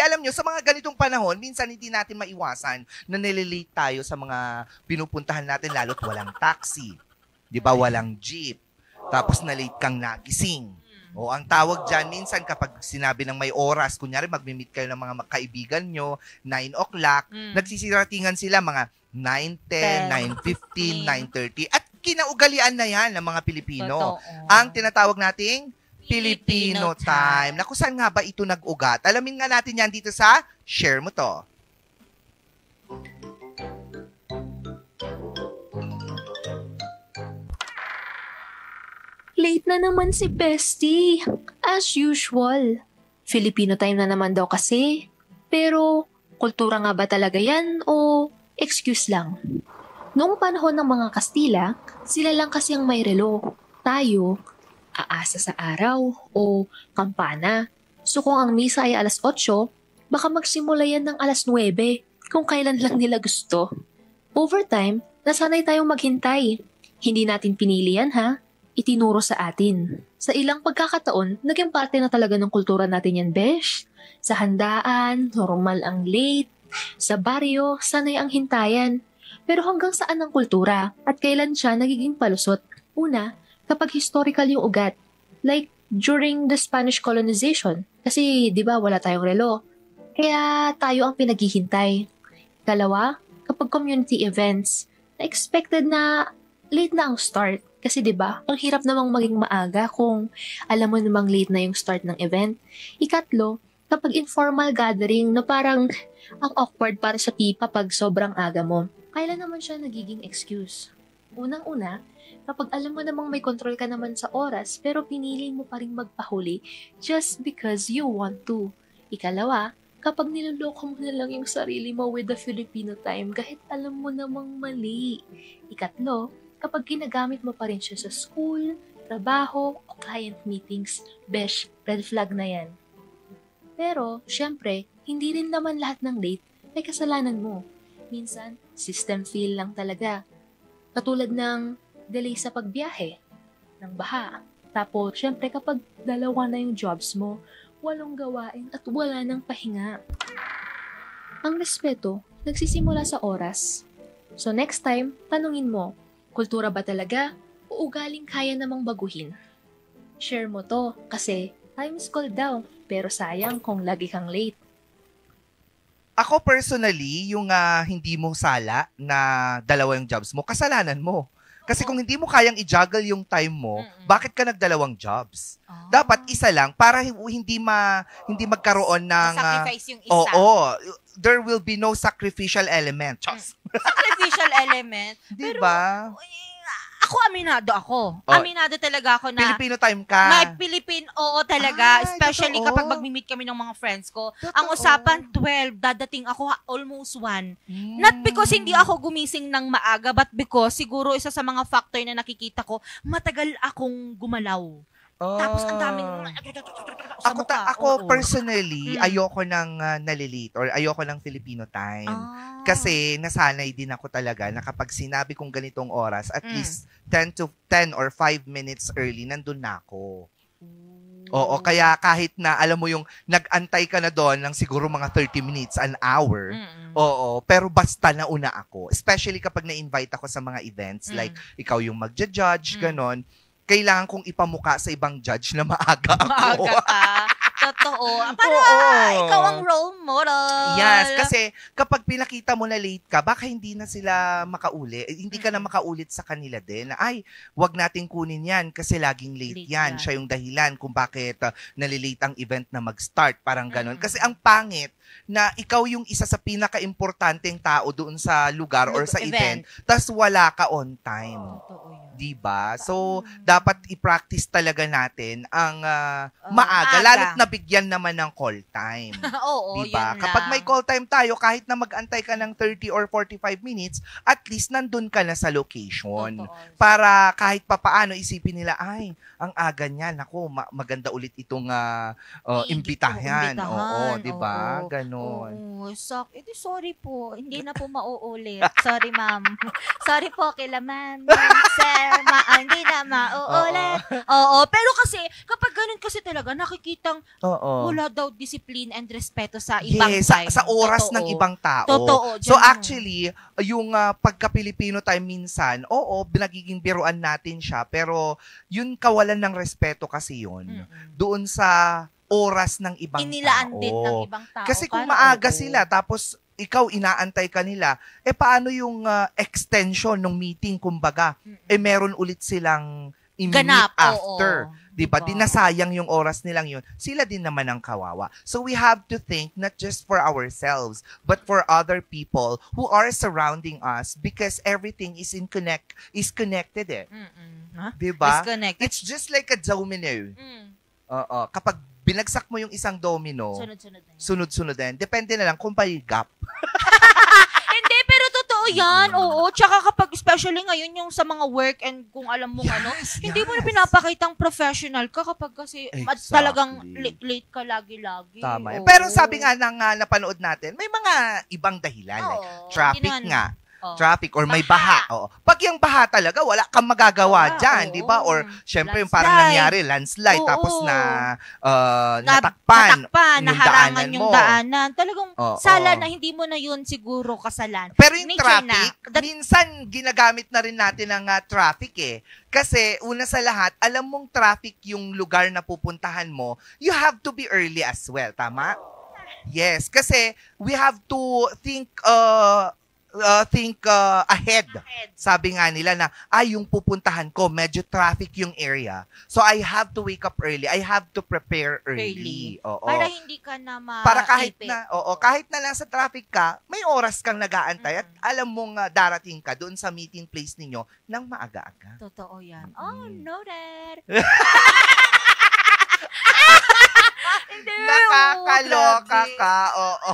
Alam nyo, sa mga ganitong panahon, minsan hindi natin maiwasan na nililate tayo sa mga pinupuntahan natin, lalo't walang taxi. Di ba? Walang jeep. Tapos na-late kang nagising. O ang tawag dyan, minsan kapag sinabi ng may oras, kunyari magmi-meet kayo ng mga kaibigan nyo, 9 o'clock, nagsisiratingan sila mga 9:10, 9:15, 9:30. At kinaugalian na yan ng mga Pilipino. Ang tinatawag nating Filipino time. Naku, saan nga ba ito nag-ugat? Alamin nga natin yan dito sa Share Mo To. Late na naman si Bestie. As usual. Filipino time na naman daw kasi. Pero, kultura nga ba talaga yan o excuse lang? Noong panahon ng mga Kastila, sila lang kasi ang may relo. Tayo, aasa sa araw o kampana. So kung ang misa ay alas 8, baka magsimula yan ng alas 9 kung kailan lang nila gusto. Over time, nasanay tayong maghintay. Hindi natin pinili yan ha, itinuro sa atin. Sa ilang pagkakataon, naging parte na talaga ng kultura natin yan, besh. Sa handaan, normal ang late. Sa baryo, sanay ang hintayan. Pero hanggang saan ang kultura at kailan siya nagiging palusot? Una, kapag historical yung ugat. Like, during the Spanish colonization. Kasi, di ba, wala tayong relo. Kaya, tayo ang pinaghihintay. Kalawa, kapag community events, na-expected na late na ang start. Kasi, di ba, ang hirap namang maging maaga kung alam mo namang late na yung start ng event. Ikatlo, kapag informal gathering na parang ang awkward para sa pipa pag sobrang aga mo. Kailan naman siya nagiging excuse? Unang-una, kapag alam mo namang may control ka naman sa oras pero pinili mo pa rin magpahuli just because you want to. Ikalawa, kapag niloloko mo na lang yung sarili mo with the Filipino time kahit alam mo namang mali. Ikatlo, kapag ginagamit mo pa rin siya sa school, trabaho, o client meetings, besh, red flag na yan. Pero, syempre, hindi rin naman lahat ng late may kasalanan mo. Minsan, system fail lang talaga. Katulad ng delay sa pagbiyahe, ng baha. Tapos, syempre kapag dalawa na yung jobs mo, walong gawain at wala ng pahinga. Ang respeto, nagsisimula sa oras. So next time, tanungin mo, kultura ba talaga o ugaling kaya namang baguhin? Share mo to kasi time is gold daw, pero sayang kung lagi kang late. Ako personally, yung hindi mo sala na dalawa yung jobs mo, kasalanan mo. Kasi kung hindi mo kayang i-juggle yung time mo, bakit ka nagdalawang jobs? Dapat isa lang para hindi magkaroon ng sacrifice yung isa. Oo, there will be no sacrificial element. Sacrificial element. Diba? Ako, aminado ako. Aminado talaga ako na Filipino time ka. may Philippine, oo talaga. Ay, Especially totoo. kapag magmi-meet kami ng mga friends ko. Totoo. Ang usapan, 12. Dadating ako almost 1. Not because hindi ako gumising ng maaga, but because siguro isa sa mga factor na nakikita ko, matagal akong gumalaw. Tapos ang daming sa mukha. Ako personally, ayoko ng nalilate or ayoko ng Filipino time. Kasi nasanay din ako talaga na kapag sinabi kong ganitong oras, at least 10 or 5 minutes early, nandun na ako. Oo, kaya kahit na alam mo yung nag-antay ka na doon ng siguro mga 30 minutes, an hour, oo, pero basta nauna ako. Especially kapag na-invite ako sa mga events, like ikaw yung magja-judge, ganon. Kailangan kong ipamuka sa ibang judge na maaga ako. Maaga ka. Totoo. Para ikaw ang role model. Yes, kasi kapag pinakita mo na late ka, baka hindi na sila makauli. Hindi ka na makaulit sa kanila din. Ay, wag nating kunin yan kasi laging late yan. Siya yung dahilan kung bakit nalilate ang event na mag-start. Parang ganon. Kasi ang pangit na ikaw yung isa sa pinaka-importanteng tao doon sa lugar or sa event, tas wala ka on time. Diba? So, dapat i-practice talaga natin ang maaga, lalo't nabigyan naman ng call time. Oo, diba? yun Kapag lang. may call time tayo, kahit na mag-antay ka ng 30 or 45 minutes, at least nandun ka na sa location. Totoo. Para kahit papaano isipin nila, ay, ang aga niyan, ako, maganda ulit itong imbitahan. Oo, diba? Ganon. Oo, sorry po. Hindi na po mauulit. Sorry, ma'am. Sorry po kila ma'am. hindi na mauulit. Oo, pero kasi, kapag ganun kasi talaga, nakikitang wala daw discipline and respeto sa ibang time. Sa oras Totoo. ng ibang tao. Totoo. So dyan. actually, yung pagka-Pilipino time minsan, nagiging biruan natin siya, pero yun kawalan ng respeto kasi yun. Doon sa oras ng ibang Inilaan tao. din ng ibang tao. Kasi kung Para, maaga sila, tapos ikaw inaantay ka nila, paano yung extension ng meeting, kumbaga, meron ulit silang ganap after. Diba? Diba? Di nasayang yung oras nilang yun. Sila din naman ang kawawa. So we have to think not just for ourselves, but for other people who are surrounding us because everything is connected eh. Huh? Diba? Disconnected. It's just like a domino. Kapag binagsak mo yung isang domino, Sunod-sunod na yun. sunod-sunod din. Depende na lang kung may gap. Hindi, pero totoo yan. Oo. Tsaka kapag, especially ngayon yung sa mga work and kung alam mo hindi mo na pinapakitang professional ka kapag kasi Exactly. talagang late ka lagi-lagi. Tama. Oo. Pero sabi nga ng napanood natin, may mga ibang dahilan. Oo. Like traffic Hindi naman- nga. Oo. Traffic or may baha. Oo. Pag yung baha talaga, wala kang magagawa dyan, oo. di ba? Or syempre yung Landslide. parang nangyari, landslide, Oo. tapos natakpan naharangan yung mo. daanan. Talagang Oo. sala na hindi mo na yun siguro kasalan. Pero yung Nature traffic, na. minsan ginagamit na rin natin ang traffic eh. Kasi una sa lahat, alam mong traffic yung lugar na pupuntahan mo, you have to be early as well. Tama? Yes. Kasi we have to think ahead. Sabi nga nila na, yung pupuntahan ko, medyo traffic yung area. So, I have to wake up early. I have to prepare early. Oo. Para hindi ka na Para kahit maipit. kahit na nasa traffic ka, may oras kang nag-aantay at alam mong darating ka doon sa meeting place ninyo ng maaga-aga. Totoo yan. Oh, noted. Hindi. Nakakaloka grabe. ka, oo.